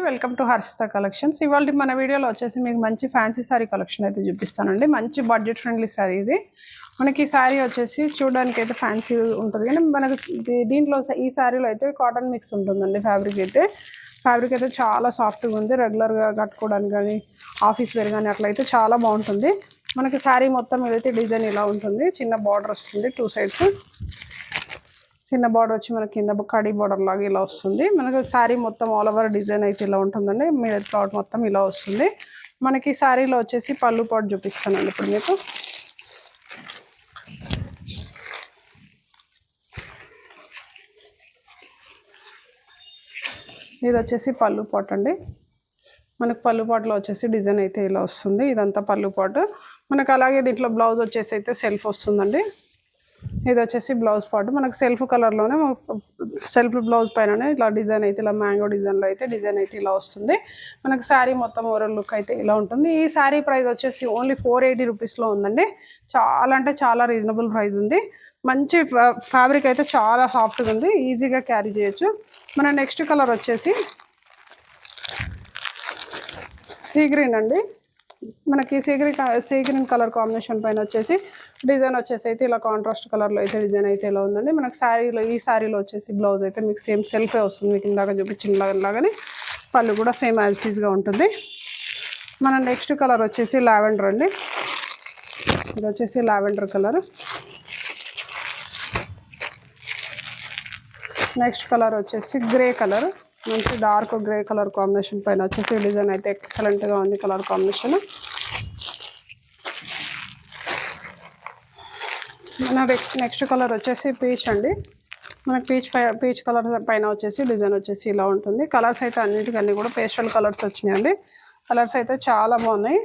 Welcome to Harshita collections. ఇవాళ మన వీడియోలో వచ్చేసి మీకు మంచి ఫ్యాన్సీ శారీ కలెక్షన్ అయితే చూపిస్తానండి. మంచి బడ్జెట్ ఫ్రెండ్లీ శారీ ఇది. మనకి శారీ వచ్చేసి చూడడానికి అయితే ఫ్యాన్సీ ఉంటుంది, కానీ మనకు దీంట్లో ఈ శారీలో అయితే కాటన్ మిక్స్ ఉంటుందండి. ఫ్యాబ్రిక్ అయితే చాలా సాఫ్ట్గా ఉంది. రెగ్యులర్గా కట్టుకోవడానికి కానీ ఆఫీస్ వేర్ కానీ అట్లయితే చాలా బాగుంటుంది. మనకి శారీ మొత్తం ఏదైతే డిజైన్ ఇలా ఉంటుంది. చిన్న బార్డర్ వస్తుంది, 2 సైడ్స్ చిన్న బార్డర్ వచ్చి మనకి కింద కడీ బార్డర్ లాగా ఇలా వస్తుంది. మనకు శారీ మొత్తం ఆల్ ఓవర్ డిజైన్ అయితే ఇలా ఉంటుందండి. మిడిల్ క్లాత్ మొత్తం ఇలా వస్తుంది. మనకి శారీలో వచ్చేసి పళ్ళు పాటు చూపిస్తానండి ఇప్పుడు మీకు. ఇది వచ్చేసి పళ్ళు పాటు అండి. మనకు పళ్ళు పాటులో వచ్చేసి డిజైన్ అయితే ఇలా వస్తుంది. ఇదంతా పళ్ళు పాటు. మనకు అలాగే దీంట్లో బ్లౌజ్ వచ్చేసి అయితే సెల్ఫ్ వస్తుందండి. ఇది వచ్చేసి బ్లౌజ్ పార్ట్. మనకు సెల్ఫ్ కలర్లోనే సెల్ఫ్ బ్లౌజ్ పైననే ఇలా డిజైన్ అయితే ఇలా మ్యాంగో డిజైన్లో అయితే డిజైన్ అయితే ఇలా వస్తుంది. మనకు శారీ మొత్తం ఓవరాల్ లుక్ అయితే ఇలా ఉంటుంది. ఈ శారీ ప్రైస్ వచ్చేసి ఓన్లీ 480 రూపీస్లో ఉందండి. చాలా అంటే చాలా రీజనబుల్ ప్రైస్ ఉంది. మంచి ఫ్యాబ్రిక్ అయితే చాలా సాఫ్ట్గా ఉంది, ఈజీగా క్యారీ చేయొచ్చు. మన నెక్స్ట్ కలర్ వచ్చేసి సీ గ్రీన్ అండి. మనకి సీ గ్రీన్ కలర్ కాంబినేషన్ పైన వచ్చేసి డిజైన్ వచ్చేసి అయితే ఇలా కాంట్రాస్ట్ కలర్లో అయితే డిజైన్ అయితే ఇలా ఉందండి. మనకు ఈ శారీలో వచ్చేసి బ్లౌజ్ అయితే మీకు సేమ్ సెల్ఫే వస్తుంది. మీకు ఇందాక చూపించిన లాగానే పళ్ళు కూడా సేమ్ యాజ్ ఇట్ ఈస్గా ఉంటుంది. మన నెక్స్ట్ కలర్ వచ్చేసి లావెండర్ అండి. ఇది వచ్చేసి లావెండర్ కలర్. నెక్స్ట్ కలర్ వచ్చేసి గ్రే కలర్. మంచి డార్క్ గ్రే కలర్ కాంబినేషన్ పైన వచ్చేసి డిజైన్ అయితే ఎక్సలెంట్గా ఉంది కలర్ కాంబినేషన్. మన నెక్స్ట్ కలర్ వచ్చేసి పీచ్ అండి. మనకి పీచ్ కలర్ పైన వచ్చేసి డిజైన్ వచ్చేసి ఇలా ఉంటుంది. కలర్స్ అయితే అన్నిటికన్నీ కూడా పేస్టల్ కలర్స్ వచ్చినాయండి. కలర్స్ అయితే చాలా బాగున్నాయి.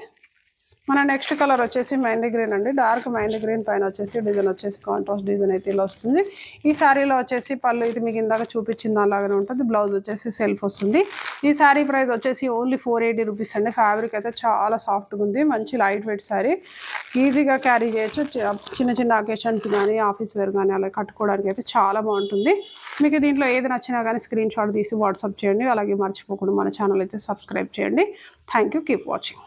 మన నెక్స్ట్ కలర్ వచ్చేసి మెహందీ గ్రీన్ అండి. డార్క్ మెహందీ గ్రీన్ పైన వచ్చేసి డిజైన్ వచ్చేసి కాంట్రాస్ట్ డిజైన్ అయితే ఇలా వస్తుంది. ఈ శారీలో వచ్చేసి పళ్ళు ఇది మీకు ఇందాక చూపించింది అలాగే ఉంటుంది. బ్లౌజ్ వచ్చేసి సెల్ఫ్ వస్తుంది. ఈ శారీ ప్రైస్ వచ్చేసి ఓన్లీ 480 రూపీస్ అండి. ఫ్యాబ్రిక్ అయితే చాలా సాఫ్ట్గా ఉంది. మంచి లైట్ వెయిట్ శారీ, ఈజీగా క్యారీ చేయొచ్చు. చిన్న చిన్న అకేషన్స్ కానీ ఆఫీస్ వేర్ కానీ అలా కట్టుకోవడానికి అయితే చాలా బాగుంటుంది. మీకు దీంట్లో ఏది నచ్చినా కానీ స్క్రీన్ షాట్ తీసి వాట్సాప్ చేయండి. అలాగే మర్చిపోకుండా మన ఛానల్ అయితే సబ్స్క్రైబ్ చేయండి. Thank you. Keep watching.